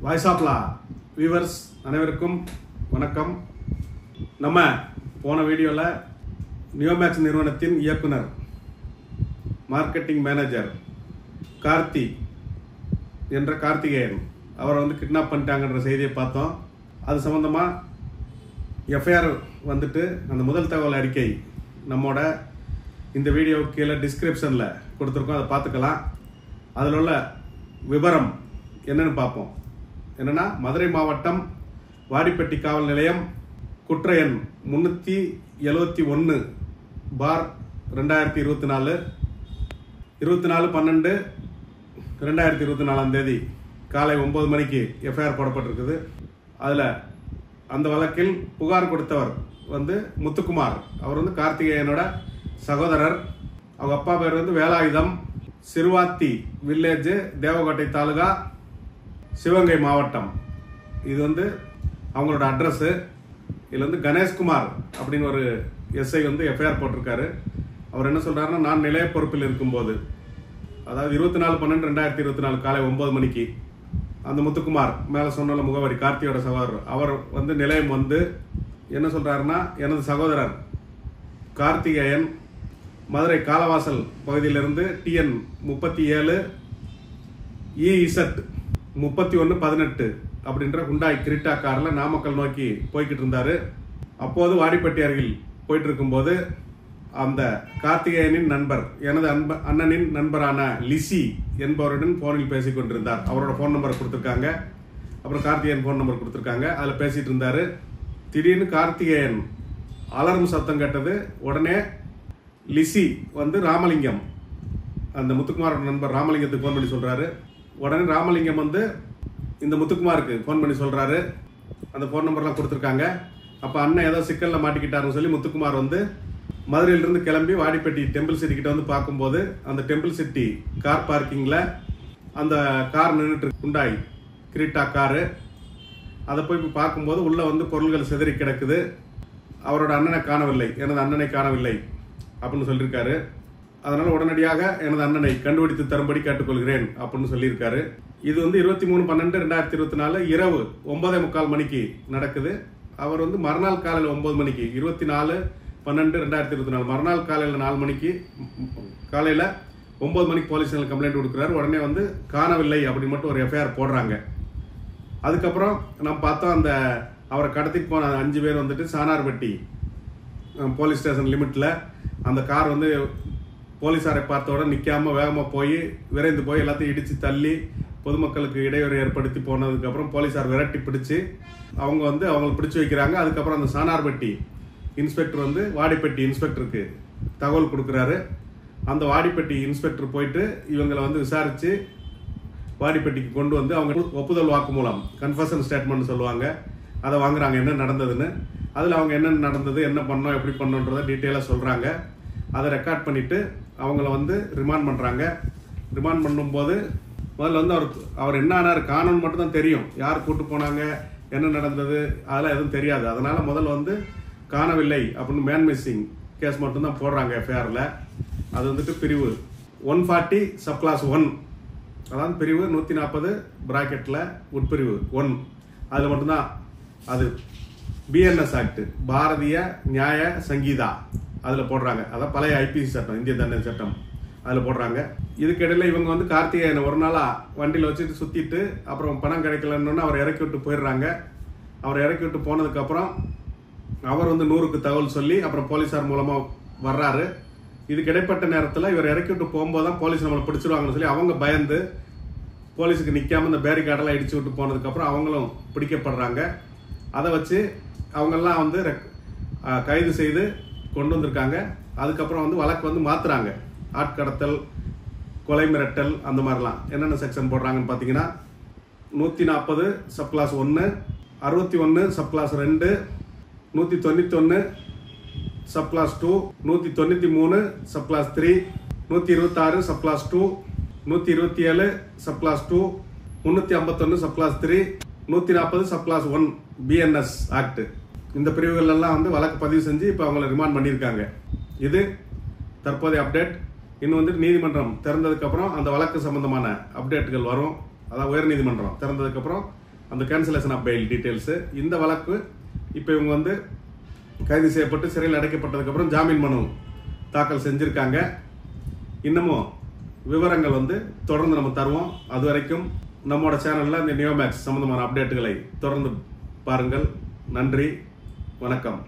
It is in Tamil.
வாய்ஸ் ஆஃப் லா வியூவர்ஸ் அனைவருக்கும் வணக்கம். நம்ம போன வீடியோவில் நியோமேக்ஸ் நிறுவனத்தின் இயக்குனர் மார்க்கெட்டிங் மேனேஜர் கார்த்தி என்ற கார்த்திகேயன் அவரை கிட்னாப் பண்ணிட்டாங்கன்ற செய்தியை பார்த்தோம். அது சம்பந்தமாக எஃப்ஐஆர் வந்துட்டு அந்த முதல் தகவல் அறிக்கை நம்மோட இந்த வீடியோவுக்கு கீழே டிஸ்கிரிப்ஷனில் கொடுத்துருக்கோம், அதை பார்த்துக்கலாம். அதில் உள்ள விவரம் என்னன்னு பார்ப்போம். என்னன்னா, மதுரை மாவட்டம் வாடிப்பட்டி காவல் நிலையம் குற்ற எண் 371/2024 24/12/2024 காலை 9 மணிக்கு எஃப்ஐஆர் போடப்பட்டிருக்குது. அதில் அந்த வழக்கில் புகார் கொடுத்தவர் முத்துக்குமார். அவர் கார்த்திகேயனோட சகோதரர். அவங்க அப்பா பேர் வேலாயுதம், சிறுவாத்தி வில்லேஜ், தேவகோட்டை தாலுகா, சிவகங்கை மாவட்டம். இது அவங்களோட அட்ரஸ். இதில் கணேஷ்குமார் அப்படின்னு ஒரு எஸ்ஐ எஃப்ஐஆர் போட்டிருக்காரு. அவர் என்ன சொல்றாருன்னா, நான் நிலைய பொறுப்பில் இருக்கும்போது, அதாவது 24/12/2024 காலை 9 மணிக்கு அந்த முத்துக்குமார் மேலே சொன்ன முகவரி கார்த்தியோட சகோதரர் அவர் நிலையம் என்ன சொல்றாருன்னா, எனது சகோதரர் கார்த்திகேயன் மதுரை காலவாசல் பகுதியிலிருந்து TN 37 EZ 3118 அப்படின்ற ஹுண்டாய் கிரிட்டா கார்ல நாமக்கல் நோக்கி போய்கிட்டு இருந்தாரு. அப்போது வாடிப்பட்டி அருகில் போயிட்டு இருக்கும்போது அந்த கார்த்திகேயனின் நண்பர், எனது அண்ணனின் நண்பரான லிசி என்பவருடன் போனில் பேசிக் கொண்டிருந்தார். அவரோட போன் நம்பர் கொடுத்துருக்காங்க, அப்புறம் கார்த்திகேயன் போன் நம்பர் கொடுத்துருக்காங்க. அதில் பேசிட்டு இருந்தாரு. திடீர்னு கார்த்திகேயன் அலர்ம் சத்தம் கேட்டது. உடனே லிசி ராமலிங்கம், அந்த முத்துக்குமாரோட நண்பர் ராமலிங்கத்துக்கு போன் பண்ணி சொல்றாரு. உடனே ராமலிங்கம் இந்த முத்துக்குமாருக்கு போன் பண்ணி சொல்றாரு. அந்த போன் நம்பர்லாம் கொடுத்துருக்காங்க. அப்ப அண்ணன் ஏதோ சிக்கல்ல மாட்டிக்கிட்டாருன்னு சொல்லி முத்துக்குமார் மதுரையிலிருந்து கிளம்பி வாடிப்பட்டி டெம்பிள் சிட்டி கிட்ட பார்க்கும்போது அந்த டெம்பிள் சிட்டி கார் பார்க்கிங்ல அந்த கார் நின்றுட்டு ஹுண்டாய் கிரிட்டா காரு. அதை போய் பார்க்கும்போது உள்ள பொருள்கள் சிதறி கிடக்குது. அவரோட அண்ணனை காணவில்லை, எனது அண்ணனை காணவில்லை அப்படின்னு சொல்லியிருக்காரு. அதனால உடனடியாக எனது அண்ணனை கண்டுபிடித்து தரும்படி கேட்டுக்கொள்கிறேன் அப்படின்னு சொல்லியிருக்காரு. இது 23/12/2024 இரவு 9:45 மணிக்கு நடக்குது. அவர் மறுநாள் காலையில் 9 மணிக்கு 24/12/2024 மறுநாள் காலையில் 4 மணிக்கு காலையில் 9 மணிக்கு போலீஸ் கம்ப்ளைண்ட் கொடுக்குறாரு. உடனே காணவில்லை அப்படின்னு மட்டும் ஒரு எஃப்ஐஆர் போடுறாங்க. அதுக்கப்புறம் நம்ம பார்த்தோம், அந்த அவரை கடத்திட்டு போன 5 பேர் சானார்பட்டி போலீஸ் ஸ்டேஷன் லிமிட்ல அந்த கார் போலீஸாரை பார்த்தோட நிற்காம வேகமாக போய் விரைந்து போய் எல்லாத்தையும் இடித்து தள்ளி பொதுமக்களுக்கு இடையூறு ஏற்படுத்தி போனதுக்கப்புறம் போலீஸார் விரட்டி பிடிச்சு அவங்களை பிடிச்சி வைக்கிறாங்க. அதுக்கப்புறம் அந்த சானார்பட்டி இன்ஸ்பெக்டர் வாடிப்பட்டி இன்ஸ்பெக்டருக்கு தகவல் கொடுக்குறாரு. அந்த வாடிப்பட்டி இன்ஸ்பெக்டர் போயிட்டு இவங்களை விசாரித்து வாடிப்பட்டிக்கு கொண்டு அவங்க ஒப்புதல் வாக்குமூலம், கன்ஃபெஷன் ஸ்டேட்மெண்ட் சொல்லுவாங்க, அதை வாங்குறாங்க என்ன நடந்ததுன்னு. அதில் அவங்க என்ன நடந்தது, என்ன பண்ணோம், எப்படி பண்ணோன்றதை டீட்டெயிலாக சொல்கிறாங்க. அதை ரெக்கார்ட் பண்ணிவிட்டு அவங்கள ரிமாண்ட் பண்ணுறாங்க. ரிமாண்ட் பண்ணும்போது முதல்ல அவர் என்ன ஆனார் காணோன்னு மட்டும் தான் தெரியும். யார் கூட்டு போனாங்க, என்ன நடந்தது, அதெல்லாம் எதுவும் தெரியாது. அதனால் முதல்ல காணவில்லை அப்படின்னு மேன் மிஸ்ஸிங் கேஸ் மட்டும்தான் போடுறாங்க எஃப்ஐஆரில். அது பிரிவு 140 சப்கிளாஸ் 1, அதாவது பிரிவு 140 பிராக்கெட்டில் உட்பிரிவு 1, அதில் மட்டும்தான் அது BNS ஆக்ட், பாரதிய நியாய சங்கீதா, அதில் போடுறாங்க. அதான் பழைய IPC சட்டம், இந்திய தண்டனை சட்டம், அதில் போடுறாங்க. இதுக்கிடையில் இவங்க கார்த்திகேயனை ஒரு நாளாக வண்டியில் வச்சுட்டு சுற்றிட்டு அப்புறம் பணம் கிடைக்கலன்னு அவர் இறக்கி விட்டு போயிடுறாங்க. அவர் இறக்கி விட்டு போனதுக்கப்புறம் அவர் 100க்கு தகவல் சொல்லி அப்புறம் போலீஸார் மூலமாக வர்றாரு. இதுக்கு இடைப்பட்ட நேரத்தில் இவர் இறக்கி விட்டு போகும்போது தான் போலீஸ் நம்மளை பிடிச்சிருவாங்கன்னு சொல்லி அவங்க பயந்து போலீஸுக்கு நிற்காம இந்த பேரிகார்டெல்லாம் இடிச்சு விட்டு போனதுக்கப்புறம் அவங்களும் பிடிக்கப்படுறாங்க. அதை வச்சு அவங்கெல்லாம் கைது செய்து கொண்டு வந்திருக்காங்க. அதுக்கப்புறம் வழக்கு மாத்துறாங்க. ஆட்கடத்தல், கொலை மிரட்டல், அந்த மாதிரிலாம் என்னென்ன செக்ஷன் போடுறாங்கன்னு பார்த்தீங்கன்னா, 140 subclass 1, 61 subclass 2, 191 subclass 2, 193 subclass 3, 126 subclass 2, 127 subclass 2, 351 subclass 3, 140 subclass 1 BNS act. இந்த பிரிவுகள் எல்லாம் வழக்கு பதிவு செஞ்சு இப்போ அவங்களை ரிமாண்ட் பண்ணியிருக்காங்க. இது தற்போதைய அப்டேட். இன்னும் நீதிமன்றம் திறந்ததுக்கு அப்புறம் அந்த வழக்கு சம்பந்தமான அப்டேட்டுகள் வரும். அதாவது உயர் நீதிமன்றம் திறந்ததுக்கு அப்புறம் அந்த கேன்சலேஷன் ஆஃப் பெயில் டீட்டெயில்ஸு. இந்த வழக்கு இப்போ இவங்க வந்து கைது செய்யப்பட்டு சிறையில் அடைக்கப்பட்டதுக்கப்புறம் ஜாமீன் மனு தாக்கல் செஞ்சுருக்காங்க. இன்னமும் விவரங்கள் வந்து தொடர்ந்து நம்ம தருவோம். அது வரைக்கும் நம்மளோட சேனலில் இந்த நியோமேக்ஸ் சம்மந்தமான அப்டேட்டுகளை தொடர்ந்து பாருங்கள். நன்றி, வணக்கம்.